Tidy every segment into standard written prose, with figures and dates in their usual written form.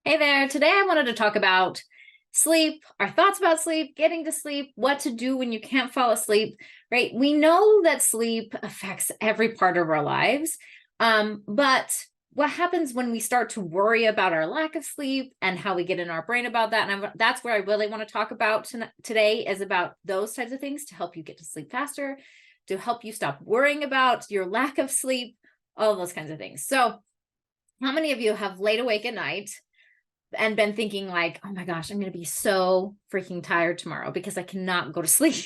Hey there. Today I wanted to talk about sleep, our thoughts about sleep, getting to sleep, what to do when you can't fall asleep, right? We know that sleep affects every part of our lives. But what happens when we start to worry about our lack of sleep and how we get in our brain about that? And that's where I really want to talk about today is about those types of things to help you get to sleep faster, to help you stop worrying about your lack of sleep, all those kinds of things. So how many of you have laid awake at night and been thinking like, oh my gosh, I'm going to be so freaking tired tomorrow because I cannot go to sleep,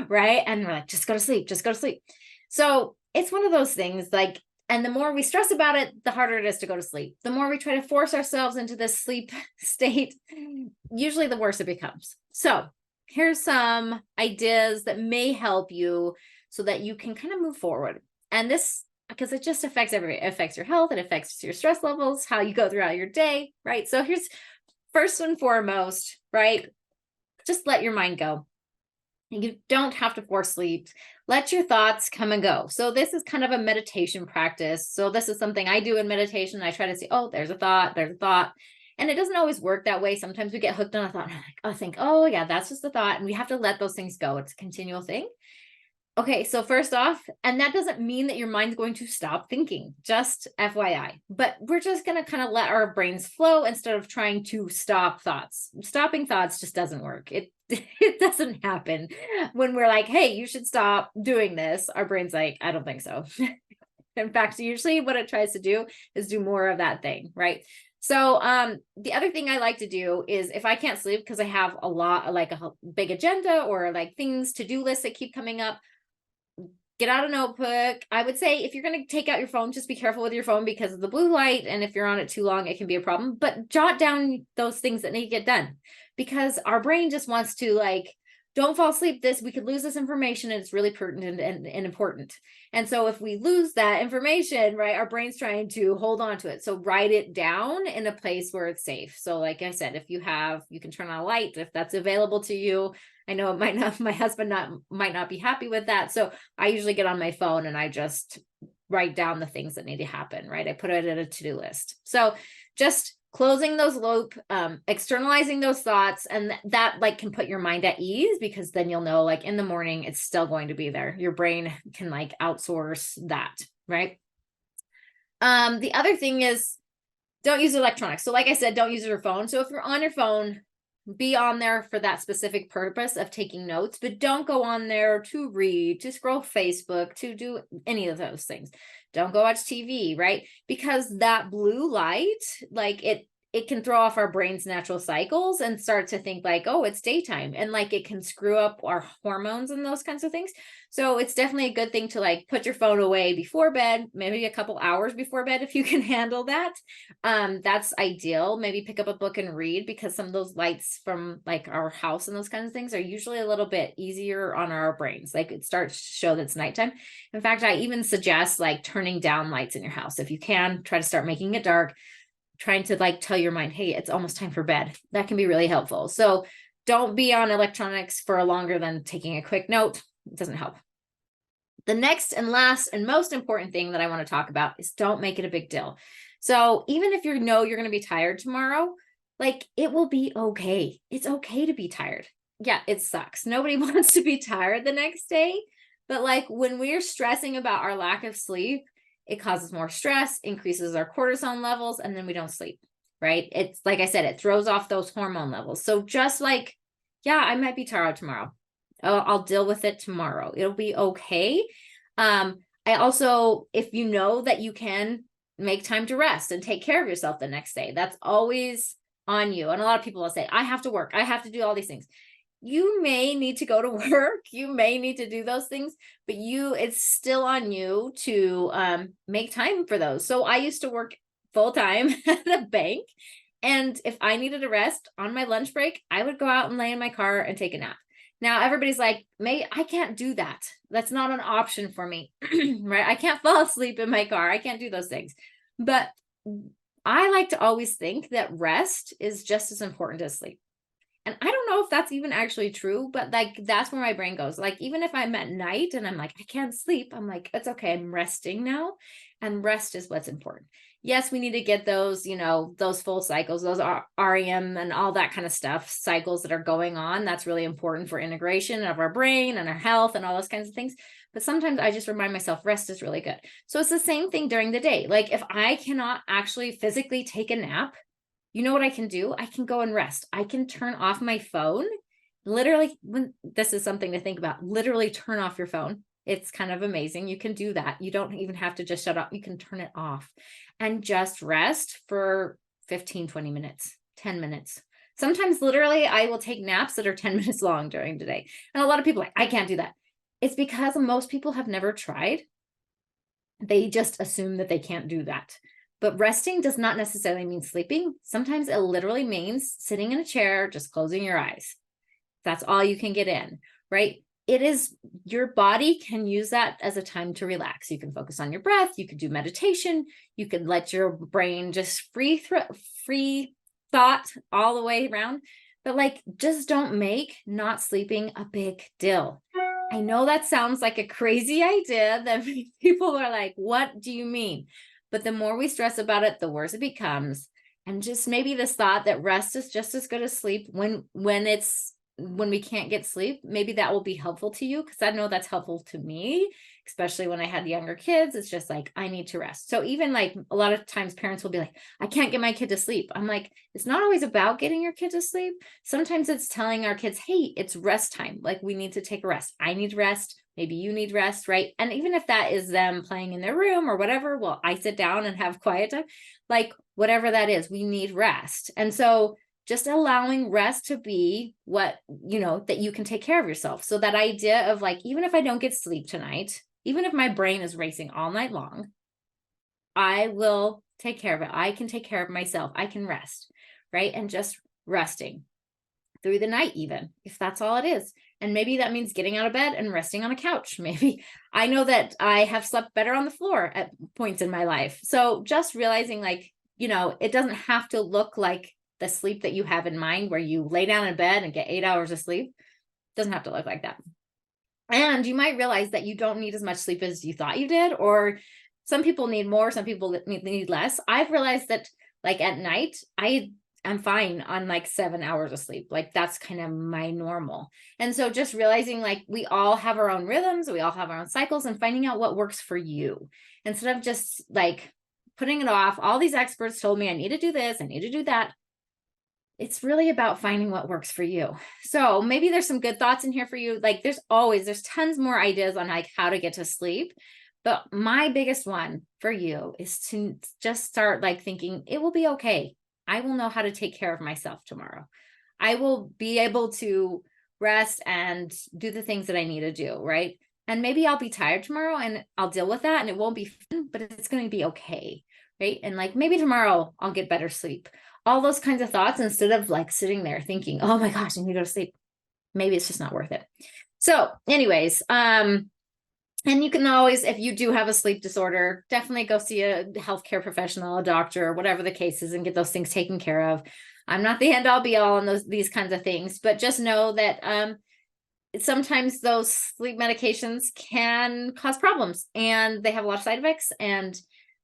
right? And we're like, just go to sleep, just go to sleep. So it's one of those things like, and the more we stress about it, the harder it is to go to sleep. The more we try to force ourselves into this sleep state, usually the worse it becomes. So here's some ideas that may help you so that you can kind of move forward. And this, because it just affects it affects your health, it affects your stress levels, how you go throughout your day, right? So here's first and foremost, right? Just let your mind go. You don't have to force sleep. Let your thoughts come and go. So this is kind of a meditation practice. So this is something I do in meditation. I try to see, oh, there's a thought, there's a thought. And it doesn't always work that way. Sometimes we get hooked on a thought and I think, oh yeah, that's just a thought. And we have to let those things go. It's a continual thing. Okay, so first off, and that doesn't mean that your mind's going to stop thinking, just FYI, but we're just going to kind of let our brains flow instead of trying to stop thoughts. Stopping thoughts just doesn't work. It doesn't happen. When we're like, hey, you should stop doing this, our brain's like, I don't think so. In fact, usually what it tries to do is do more of that thing, right? So the other thing I like to do is if I can't sleep because I have a lot, like a big agenda or like things, to-do lists that keep coming up, get out a notebook. I would say if you're going to take out your phone, just be careful with your phone because of the blue light. And if you're on it too long, it can be a problem. But jot down those things that need to get done because our brain just wants to like, don't fall asleep. We could lose this information and it's really pertinent and important. And so if we lose that information, right, our brain's trying to hold on to it. So write it down in a place where it's safe. So like I said, you can turn on a light if that's available to you. I know it might not, my husband might not be happy with that. So I usually get on my phone and I just write down the things that need to happen, right? I put it in a to-do list. So just closing those loop, externalizing those thoughts, and that like can put your mind at ease because then you'll know like in the morning, it's still going to be there. Your brain can like outsource that, right? The other thing is don't use electronics. So like I said, don't use your phone. So if you're on your phone, be on there for that specific purpose of taking notes, but don't go on there to read, to scroll Facebook, to do any of those things. Don't go watch TV, right? Because that blue light, like it can throw off our brain's natural cycles and start to think like, oh, it's daytime. And like it can screw up our hormones and those kinds of things. So it's definitely a good thing to like put your phone away before bed, maybe a couple hours before bed if you can handle that. That's ideal. Maybe pick up a book and read because some of those lights from like our house and those kinds of things are usually a little bit easier on our brains. Like it starts to show that it's nighttime. In fact, I even suggest like turning down lights in your house. If you can, try to start making it dark, trying to like tell your mind, hey, it's almost time for bed. That can be really helpful. So don't be on electronics for longer than taking a quick note. It doesn't help. The next and last and most important thing that I want to talk about is don't make it a big deal. So even if you know you're going to be tired tomorrow, like it will be okay. It's okay to be tired. Yeah, it sucks. Nobody wants to be tired the next day. But like when we're stressing about our lack of sleep, it causes more stress, increases our cortisol levels, and then we don't sleep, right? It's like I said, it throws off those hormone levels. So just like, yeah, I might be tired tomorrow. I'll deal with it tomorrow. It'll be okay. I also, if you know that you can make time to rest and take care of yourself the next day, that's always on you. And a lot of people will say, I have to work. I have to do all these things. You may need to go to work. You may need to do those things, but it's still on you to make time for those. So I used to work full time at a bank. And if I needed a rest on my lunch break, I would go out and lay in my car and take a nap. Now everybody's like, I can't do that. That's not an option for me, right? I can't fall asleep in my car. I can't do those things. But I like to always think that rest is just as important as sleep. And I don't know if that's even actually true, but like, that's where my brain goes. Like, even if I'm at night and I'm like, I can't sleep, I'm like, it's okay. I'm resting now. And rest is what's important. Yes, we need to get those, those full cycles, those REM and all that kind of stuff, cycles that are going on. That's really important for integration of our brain and our health and all those kinds of things. But sometimes I just remind myself rest is really good. So it's the same thing during the day. Like, if I cannot actually physically take a nap, you know what I can do? I can go and rest. I can turn off my phone. Literally, this is something to think about, literally turn off your phone. It's kind of amazing. You can do that. You don't even have to just shut off. You can turn it off and just rest for 15, 20 minutes, 10 minutes. Sometimes literally I will take naps that are 10 minutes long during the day. And a lot of people are like, I can't do that. It's because most people have never tried. They just assume that they can't do that. But resting does not necessarily mean sleeping. Sometimes it literally means sitting in a chair, just closing your eyes. That's all you can get in, right? It is, your body can use that as a time to relax. You can focus on your breath. You could do meditation. You could let your brain just free thought all the way around. But like, just don't make not sleeping a big deal. I know that sounds like a crazy idea that people are like, what do you mean? But the more we stress about it, the worse it becomes. And just maybe this thought that rest is just as good as sleep when we can't get sleep, maybe that will be helpful to you, because I know that's helpful to me, especially when I had younger kids. It's just like, I need to rest. So even like a lot of times parents will be like, I can't get my kid to sleep. I'm like, it's not always about getting your kid to sleep. Sometimes it's telling our kids, hey, it's rest time. Like, we need to take a rest. I need rest. Maybe you need rest, right? And even if that is them playing in their room or whatever, well, I sit down and have quiet time, like whatever that is, we need rest. And so just allowing rest to be what, that you can take care of yourself. So that idea of like, even if I don't get sleep tonight, even if my brain is racing all night long, I will take care of it. I can take care of myself. I can rest, right? And just resting through the night, even if that's all it is. And maybe that means getting out of bed and resting on a couch. Maybe I know that I have slept better on the floor at points in my life. So just realizing like, it doesn't have to look like the sleep that you have in mind, where you lay down in bed and get 8 hours of sleep. It doesn't have to look like that. And you might realize that you don't need as much sleep as you thought you did, or some people need more, some people need less. I've realized that like at night, I'm fine on like 7 hours of sleep. Like, that's kind of my normal. And so just realizing like we all have our own rhythms, we all have our own cycles, and finding out what works for you instead of just like putting it off. All these experts told me I need to do this, I need to do that. It's really about finding what works for you. So maybe there's some good thoughts in here for you. Like, there's tons more ideas on like how to get to sleep. But my biggest one for you is to just start like thinking it will be okay. I will know how to take care of myself tomorrow. I will be able to rest and do the things that I need to do, right? And maybe I'll be tired tomorrow and I'll deal with that, and it won't be fun, but it's going to be okay, right? And like, maybe tomorrow I'll get better sleep. All those kinds of thoughts, instead of like sitting there thinking, oh my gosh, I need to go to sleep. Maybe it's just not worth it. So anyways, and you can always, if you do have a sleep disorder, definitely go see a healthcare professional, a doctor, whatever the case is, and get those things taken care of. I'm not the end all be all on these kinds of things, but just know that sometimes those sleep medications can cause problems, and they have a lot of side effects, and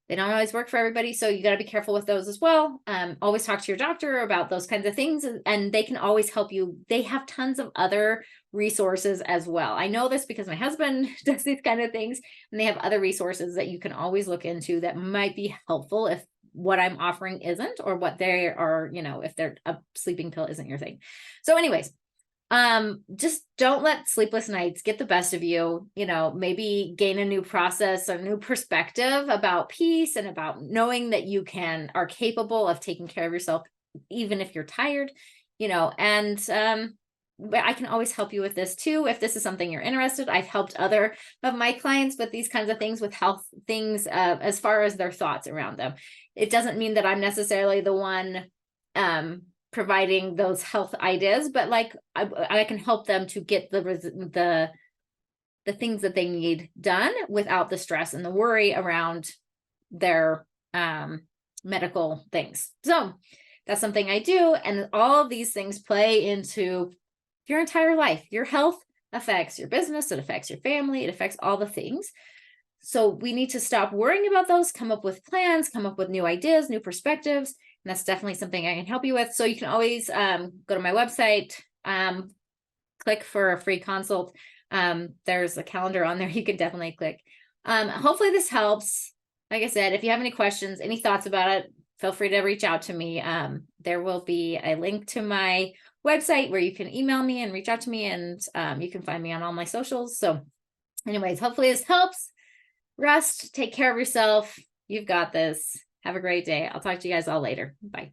they don't always work for everybody. So you got to be careful with those as well. Always talk to your doctor about those kinds of things, and they can always help you. They have tons of other resources as well. I know this because my husband does these kind of things, and they have other resources that you can always look into that might be helpful if what I'm offering isn't, or what they are, if they're a sleeping pill isn't your thing. So anyways, just don't let sleepless nights get the best of you. Maybe gain a new process, a new perspective about peace, and about knowing that you are capable of taking care of yourself, even if you're tired, and but I can always help you with this too. If this is something you're interested, I've helped other of my clients with these kinds of things, with health things, as far as their thoughts around them. It doesn't mean that I'm necessarily the one, providing those health ideas, but like I can help them to get the things that they need done without the stress and the worry around their medical things. So That's something I do. And all of these things play into your entire life. Your health affects your business, it affects your family, it affects all the things. So we need to stop worrying about those, come up with plans, come up with new ideas, new perspectives. And that's definitely something I can help you with. So you can always go to my website, click for a free consult. There's a calendar on there. You can definitely click. Hopefully this helps. Like I said, if you have any questions, any thoughts about it, feel free to reach out to me. There will be a link to my website where you can email me and reach out to me, and you can find me on all my socials. So anyways, hopefully this helps. Rest, take care of yourself. You've got this. Have a great day. I'll talk to you guys all later. Bye.